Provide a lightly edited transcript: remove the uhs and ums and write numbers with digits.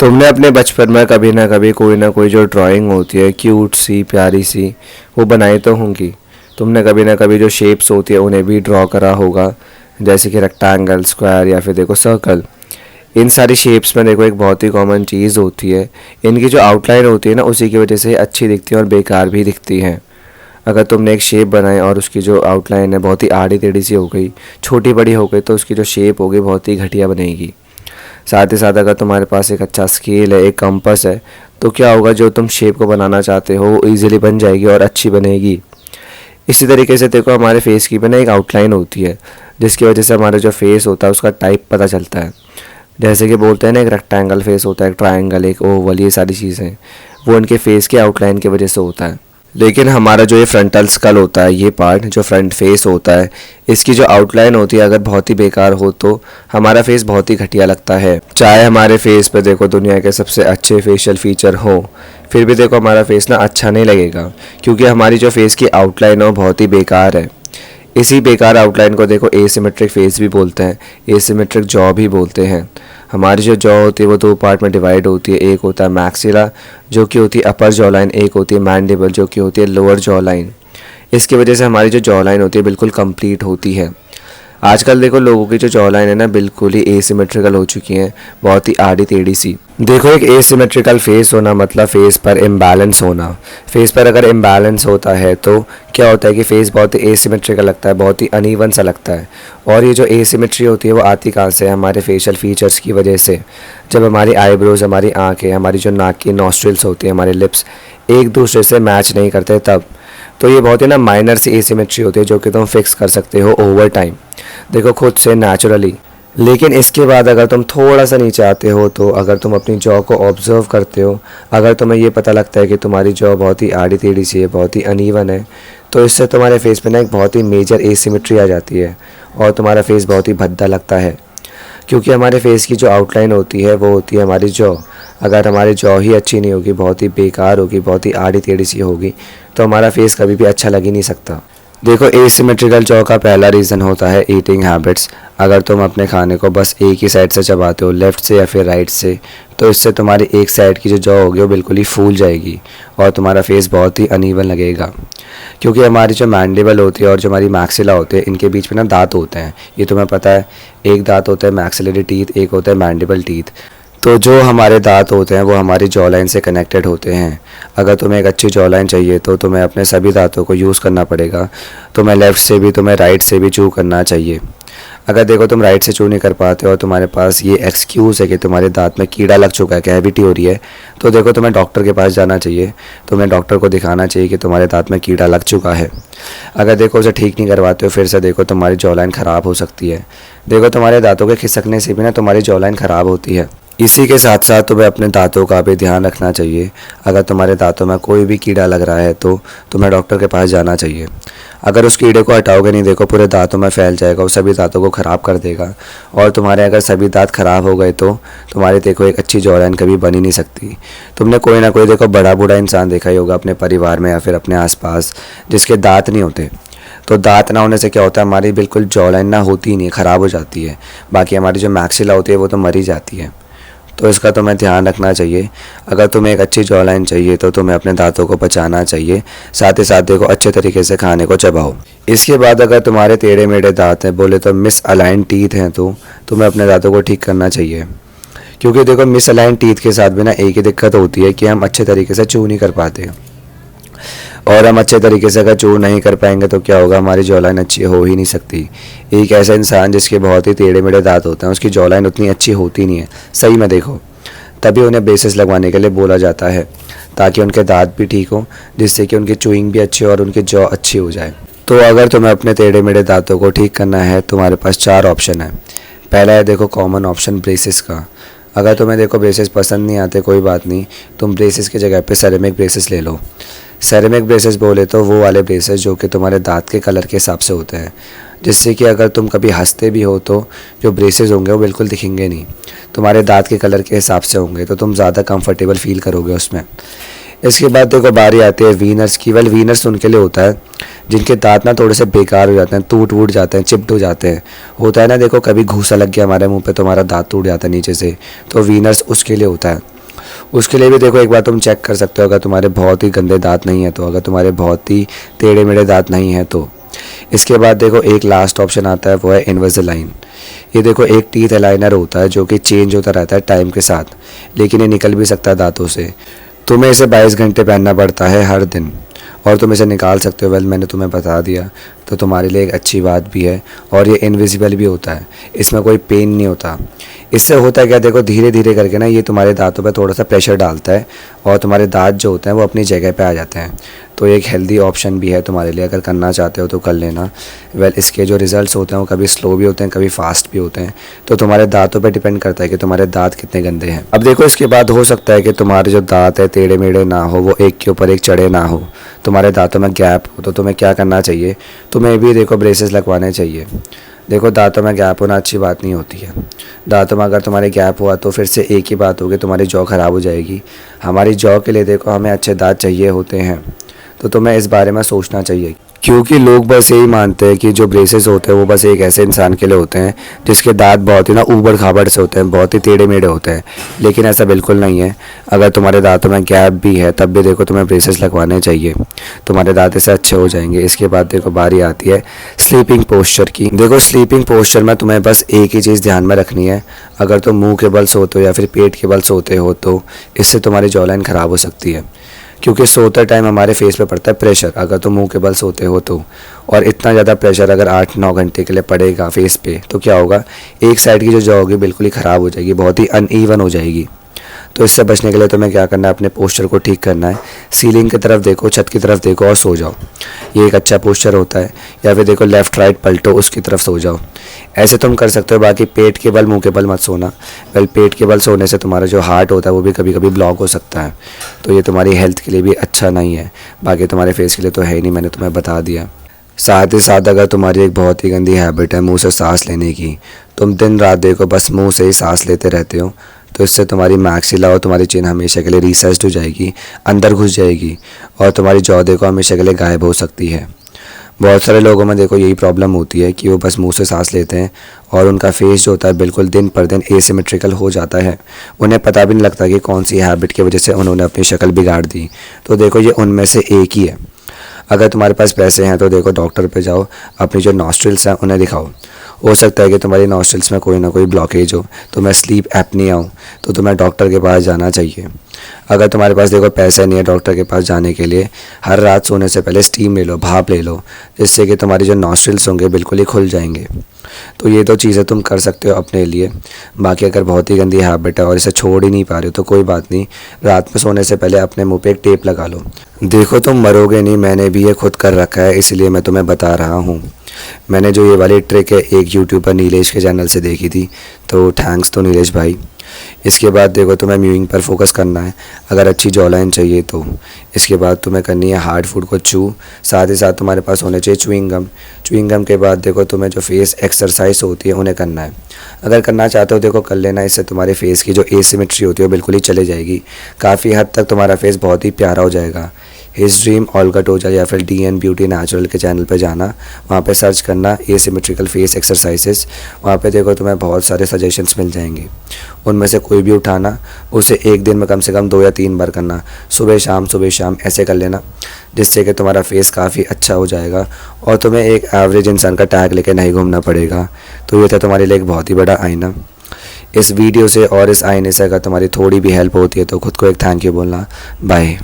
तुमने अपने बचपन में कभी ना कोई जो ड्राइंग होती है क्यूट सी प्यारी सी वो बनाई तो होंगी। तुमने कभी ना कभी जो शेप्स होती है उन्हें भी ड्रॉ करा होगा, जैसे कि रेक्टेंगल, स्क्वायर या फिर देखो सर्कल। इन सारी शेप्स में देखो एक बहुत ही कॉमन चीज़ होती है, इनकी जो आउटलाइन होती है ना उसी की वजह से अच्छी दिखती है और बेकार भी दिखती है। अगर तुमने एक शेप बनाई और उसकी जो आउटलाइन है बहुत ही आड़ी टेढ़ी सी हो गई, छोटी बड़ी हो गई, तो उसकी जो शेप होगी बहुत ही घटिया बनेगी। साथ ही साथ अगर तुम्हारे पास एक अच्छा स्केल है, एक कंपास है, तो क्या होगा, जो तुम शेप को बनाना चाहते हो वो ईजिली बन जाएगी और अच्छी बनेगी। इसी तरीके से देखो हमारे फेस की भी ना एक आउटलाइन होती है, जिसकी वजह से हमारा जो फेस होता है उसका टाइप पता चलता है। जैसे कि बोलते हैं ना, एक रेक्टेंगल फेस होता है, एक ट्रायंगल, एक ओवल, ये सारी चीज़ें वो इनके फेस की आउटलाइन की वजह से होता है। लेकिन हमारा जो ये फ्रंटल स्कल होता है, ये पार्ट जो फ्रंट फेस होता है, इसकी जो आउटलाइन होती है अगर बहुत ही बेकार हो तो हमारा फेस बहुत ही घटिया लगता है। चाहे हमारे फेस पे देखो दुनिया के सबसे अच्छे फेशियल फीचर हो, फिर भी देखो हमारा फेस ना अच्छा नहीं लगेगा, क्योंकि हमारी जो फेस की आउटलाइन है वो बहुत ही बेकार है। इसी बेकार आउटलाइन को देखो एसिमेट्रिक फेस भी बोलते हैं, एसिमेट्रिक जॉ भी बोलते हैं। हमारी जो जॉ होती है वो दो पार्ट में डिवाइड होती है। एक होता है मैक्सिला, जो कि होती है अपर जॉ लाइन, एक होती है मैंडिबल, जो कि होती है लोअर जॉ लाइन। इसकी वजह से हमारी जो जॉ लाइन होती है बिल्कुल कंप्लीट होती है। आजकल देखो लोगों की जो जॉ लाइन है ना बिल्कुल ही एसिमेट्रिकल हो चुकी हैं, बहुत ही आड़ी टेढ़ी सी। देखो एक एसिमेट्रिकल फेस होना मतलब फेस पर इम्बैलेंस होना। फेस पर अगर इम्बैलेंस होता है तो क्या होता है कि फेस बहुत ही एसिमेट्रिकल लगता है, बहुत ही अनइवन सा लगता है। और ये जो एसिमेट्री होती है वो आती कहाँ से? हमारे फेशियल फीचर्स की वजह से। जब हमारी आईब्रोज, हमारी आँखें, हमारी जो नाक की नॉस्ट्रिल्स होती है, हमारे लिप्स एक दूसरे से मैच नहीं करते तब। तो ये बहुत ही ना माइनर सी एसिमेट्री होती है जो कि तुम फिक्स कर सकते हो ओवर टाइम, देखो खुद से नेचुरली। लेकिन इसके बाद अगर तुम थोड़ा सा नीचे आते हो, तो अगर तुम अपनी जॉ को ऑब्जर्व करते हो, अगर तुम्हें ये पता लगता है कि तुम्हारी जॉ बहुत ही आड़ी टेढ़ी सी है, बहुत ही अनइवन है, तो इससे तुम्हारे फेस पे ना एक बहुत ही मेजर एसिमेट्री आ जाती है और तुम्हारा फेस बहुत ही भद्दा लगता है। क्योंकि हमारे फेस की जो आउटलाइन होती है वो होती है हमारी जॉ। अगर हमारी जॉ ही अच्छी नहीं होगी, बहुत ही बेकार होगी, बहुत ही आड़ी टेढ़ी सी होगी, तो हमारा फेस कभी भी अच्छा लग ही नहीं सकता। देखो एसिमेट्रिकल जॉ का पहला रीज़न होता है ईटिंग हैबिट्स। अगर तुम अपने खाने को बस एक ही साइड से चबाते हो, लेफ़्ट से या फिर राइट से, तो इससे तुम्हारी एक साइड की जो जॉ होगी वो बिल्कुल ही फूल जाएगी और तुम्हारा फेस बहुत ही अनइवन लगेगा। क्योंकि हमारी जो मैंडिबल होती है और जो हमारी मैक्सिला होती है, इनके बीच में ना दांत होते हैं, ये तुम्हें पता है। एक दांत होता है मैक्सिलरी टीथ, एक होता है मैंडिबल टीथ। तो जो हमारे दांत होते हैं वो हमारी जॉ लाइन से कनेक्टेड होते हैं। अगर तुम्हें एक अच्छी जॉ लाइन चाहिए तो तुम्हें अपने सभी दांतों को यूज़ करना पड़ेगा। तुम्हें लेफ़्ट से भी, तुम्हें राइट से भी चू करना चाहिए। अगर देखो तुम राइट से चू नहीं कर पाते और तुम्हारे पास ये एक्सक्यूज़ है कि तुम्हारे दांत में कीड़ा लग चुका है, कैविटी हो रही है, तो देखो तुम्हें डॉक्टर के पास जाना चाहिए। तुम्हें डॉक्टर को दिखाना चाहिए कि तुम्हारे दांत में कीड़ा लग चुका है। अगर देखो उसे ठीक नहीं करवाते हो, फिर से देखो तुम्हारी जॉ लाइन ख़राब हो सकती है। देखो तुम्हारे दांतों के खिसकने से भी ना तुम्हारी जॉ लाइन ख़राब होती है। इसी के साथ साथ तुम्हें अपने दांतों का भी ध्यान रखना चाहिए। अगर तुम्हारे दांतों में कोई भी कीड़ा लग रहा है तो तुम्हें डॉक्टर के पास जाना चाहिए। अगर उस कीड़े को हटाओगे नहीं, देखो पूरे दांतों में फैल जाएगा और सभी दांतों को ख़राब कर देगा। और तुम्हारे अगर सभी दांत ख़राब हो गए तो तुम्हारी देखो एक अच्छी जॉ लाइन कभी बन ही नहीं सकती। तुमने कोई ना कोई देखो बड़ा बूढ़ा इंसान देखा ही होगा अपने परिवार में या फिर अपने आसपास, जिसके दांत नहीं होते। तो दांत ना होने से क्या होता है, हमारी बिल्कुल जॉ लाइन ना होती ही नहीं, ख़राब हो जाती है। बाकी हमारी जो मैक्सिला होती है वो तो मरी जाती है। तो इसका तुम्हें ध्यान रखना चाहिए। अगर तुम्हें एक अच्छी जॉ लाइन चाहिए तो तुम्हें अपने दांतों को बचाना चाहिए। साथ ही साथ देखो अच्छे तरीके से खाने को चबाओ। इसके बाद अगर तुम्हारे टेढ़े मेढ़े दांत हैं, बोले तो मिस अलाइन टीथ हैं, तो तुम्हें अपने दांतों को ठीक करना चाहिए। क्योंकि देखो मिस अलाइन टीथ के साथ भी ना एक ही दिक्कत होती है कि हम अच्छे तरीके से चू नहीं कर पाते। और हम अच्छे तरीके से अगर चू नहीं कर पाएंगे तो क्या होगा, हमारी जॉ लाइन अच्छी हो ही नहीं सकती। एक ऐसा इंसान जिसके बहुत ही टेढ़े मेढ़े दांत होते हैं, उसकी जॉ लाइन उतनी अच्छी होती नहीं है, सही में देखो। तभी उन्हें ब्रेसेस लगवाने के लिए बोला जाता है, ताकि उनके दांत भी ठीक हो, जिससे कि उनकी चूइंग भी अच्छी हो और उनकी जॉ अच्छी हो जाए। तो अगर तुम्हें अपने टेढ़े मेढ़े दांतों को ठीक करना है, तुम्हारे पास 4 ऑप्शन है। पहला है देखो कॉमन ऑप्शन ब्रेसेस का। अगर तुम्हें देखो ब्रेसेस पसंद नहीं आते, कोई बात नहीं, तुम ब्रेसेस की जगह पे सेरेमिक ब्रेसेस ले लो। सेरेमिक ब्रेसेस बोले तो वो वाले ब्रेसेस जो कि तुम्हारे दांत के कलर के हिसाब से होते हैं, जिससे कि अगर तुम कभी हंसते भी हो तो जो ब्रेसेस होंगे वो बिल्कुल दिखेंगे नहीं, तुम्हारे दांत के कलर के हिसाब से होंगे, तो तुम ज़्यादा कंफर्टेबल फील करोगे उसमें। इसके बाद देखो बारी आती है वीनर्स की। वेल वीनर्स उनके लिए होता है जिनके दांत ना थोड़े से बेकार हो जाते हैं, टूट वूट जाते हैं, चिप्ड हो जाते हैं। होता है ना, देखो कभी घूसा लग गया हमारे मुंह पे तो हमारा दांत टूट जाता है नीचे से, तो वीनर्स उसके लिए होता है। उसके लिए भी देखो एक बार तुम चेक कर सकते हो, अगर तुम्हारे बहुत ही गंदे दांत नहीं है तो, अगर तुम्हारे बहुत ही टेढ़े मेढ़े दांत नहीं है तो। इसके बाद देखो एक लास्ट ऑप्शन आता है, वो है इनविजिलाइन। ये देखो एक टीथ अलाइनर होता है जो कि चेंज होता रहता है टाइम के साथ, लेकिन ये निकल भी सकता है दांतों से। तुम्हें इसे 22 घंटे पहनना पड़ता है हर दिन, और तुम इसे निकाल सकते हो। वेल मैंने तुम्हें बता दिया, तो तुम्हारे लिए एक अच्छी बात भी है। और ये इनविजिबल भी होता है, इसमें कोई पेन नहीं होता। इससे होता है क्या, देखो धीरे धीरे करके ना ये तुम्हारे दांतों पे थोड़ा सा प्रेशर डालता है और तुम्हारे दांत जो होते हैं वो अपनी जगह पे आ जाते हैं। तो एक हेल्दी ऑप्शन भी है तुम्हारे लिए, अगर करना चाहते हो तो कर लेना। वेल इसके जो रिजल्ट्स होते हैं वो कभी स्लो भी होते हैं, कभी फास्ट भी होते हैं, तो तुम्हारे दांतों पे डिपेंड करता है कि तुम्हारे दांत कितने गंदे हैं। अब देखो इसके बाद हो सकता है कि तुम्हारे जो दांत है टेढ़े मेढ़े ना हो, वो एक के ऊपर एक चढ़े ना हो, तुम्हारे दांतों में गैप हो, तो तुम्हें क्या करना चाहिए, तुम्हें भी देखो ब्रेसेस लगवाने चाहिए। देखो दांतों में गैप होना अच्छी बात नहीं होती है। दांतों में अगर तुम्हारे गैप हुआ तो फिर से एक ही बात होगी, तुम्हारी जॉ ख़राब हो जाएगी। हमारी जॉ के लिए देखो हमें अच्छे दांत चाहिए होते हैं, तो तुम्हें इस बारे में सोचना चाहिए। क्योंकि लोग बस यही मानते हैं कि जो ब्रेसेस होते हैं वो बस एक ऐसे इंसान के लिए होते हैं जिसके दांत बहुत ही ना ऊबड़ खाबड़ से होते हैं, बहुत ही टेढ़े मेढ़े होते हैं, लेकिन ऐसा बिल्कुल नहीं है। अगर तुम्हारे दांतों में गैप भी है तब भी देखो तुम्हें ब्रेसेस लगवाने चाहिए, तुम्हारे दांत इससे अच्छे हो जाएंगे। इसके बाद देखो बारी आती है स्लीपिंग पोस्चर की। देखो स्लीपिंग पोस्चर में तुम्हें बस एक ही चीज़ ध्यान में रखनी है, अगर तुम मुँह के बल सोते हो या फिर पेट के बल सोते हो तो इससे तुम्हारी जॉ लाइन ख़राब हो सकती है। क्योंकि सोते टाइम हमारे फेस पे पड़ता है प्रेशर, अगर तुम मुंह के बल सोते हो तो, और इतना ज़्यादा प्रेशर अगर 8-9 घंटे के लिए पड़ेगा फेस पे तो क्या होगा, एक साइड की जो जॉ होगी बिल्कुल ही ख़राब हो जाएगी, बहुत ही अनइवन हो जाएगी। तो इससे बचने के लिए तुम्हें क्या करना है, अपने पोस्चर को ठीक करना है। सीलिंग की तरफ देखो, छत की तरफ देखो और सो जाओ, ये एक अच्छा पोस्चर होता है। या फिर देखो लेफ़्ट राइट पलटो, उसकी तरफ सो जाओ, ऐसे तुम कर सकते हो। बाकी पेट के बल मुंह के बल मत सोना। वेल पेट के बल सोने से तुम्हारा जो हार्ट होता है वो भी कभी कभी ब्लॉक हो सकता है, तो ये तुम्हारी हेल्थ के लिए भी अच्छा नहीं है। बाकी तुम्हारे फेस के लिए तो है ही नहीं, मैंने तुम्हें बता दिया। साथ ही साथ अगर तुम्हारी एक बहुत ही गंदी हैबिट है मुंह से सांस लेने की, तुम दिन रात देखो बस मुंह से ही सांस लेते रहते हो, तो इससे तुम्हारी मैक्सिला और तुम्हारी चिन हमेशा के लिए रिसेस्ड हो जाएगी, अंदर घुस जाएगी, और तुम्हारी जॉ देखो हमेशा के लिए गायब हो सकती है। बहुत सारे लोगों में देखो यही प्रॉब्लम होती है कि वो बस मुंह से सांस लेते हैं और उनका फेस जो होता है बिल्कुल दिन पर दिन एसिमेट्रिकल हो जाता है। उन्हें पता भी नहीं लगता कि कौन सी हैबिट की वजह से उन्होंने अपनी शक्ल बिगाड़ दी। तो देखो ये उनमें से एक ही है। अगर तुम्हारे पास पैसे हैं तो देखो डॉक्टर पे जाओ, अपनी जो नॉस्ट्रिल्स हैं उन्हें दिखाओ। हो सकता है कि तुम्हारी नॉस्ट्रिल्स में कोई ना कोई ब्लॉकेज हो, तुम्हें स्लीप एपनिया हो, तो तुम्हें डॉक्टर के पास जाना चाहिए। अगर तुम्हारे पास देखो पैसे नहीं है डॉक्टर के पास जाने के लिए, हर रात सोने से पहले स्टीम ले लो, भाप ले लो, जिससे कि तुम्हारी जो नॉस्ट्रिल्स होंगे बिल्कुल ही खुल जाएंगे। तो ये तो चीज़ें तुम कर सकते हो अपने लिए। बाकी अगर बहुत ही गंदी हैबिट है और इसे छोड़ ही नहीं पा रहे हो तो कोई बात नहीं, रात में सोने से पहले अपने मुंह पे एक टेप लगा लो। देखो तुम मरोगे नहीं, मैंने भी ये खुद कर रखा है, इसलिए मैं तुम्हें बता रहा हूँ। मैंने जो ये वाली ट्रिक है एक यूट्यूबर नीलेश के चैनल से देखी थी, तो थैंक्स तो नीलेश भाई। इसके बाद देखो तुम्हें म्यूइंग पर फोकस करना है अगर अच्छी जॉ लाइन चाहिए तो। इसके बाद तुम्हें करनी है हार्ड फूड को चू, साथ ही साथ तुम्हारे पास होने चाहिए च्युइंग गम के बाद देखो तुम्हें जो फेस एक्सरसाइज होती है उन्हें करना है। अगर करना चाहते हो देखो कर लेना, इससे तुम्हारे फेस की जो एसिमेट्री होती है वो बिल्कुल ही चले जाएगी, काफ़ी हद तक तुम्हारा फेस बहुत ही प्यारा हो जाएगा। हिज ड्रीम ऑल्गा टोजा या फिर DN ब्यूटी नेचुरल के चैनल पे जाना, वहाँ पे सर्च करना एसिमेट्रिकल फेस एक्सरसाइजेस, वहाँ पे देखो तुम्हें बहुत सारे सजेशंस मिल जाएंगे। उनमें से कोई भी उठाना, उसे एक दिन में कम से कम 2 या 3 बार करना, सुबह शाम ऐसे कर लेना, जिससे कि तुम्हारा फेस काफ़ी अच्छा हो जाएगा और तुम्हें एक एवरेज इंसान का टैग लेके नहीं घूमना पड़ेगा। तो ये था तुम्हारे लिए एक बहुत ही बड़ा आईना। इस वीडियो से और इस आईने से अगर तुम्हारी थोड़ी भी हेल्प होती है तो खुद को एक थैंक यू बोलना। बाय।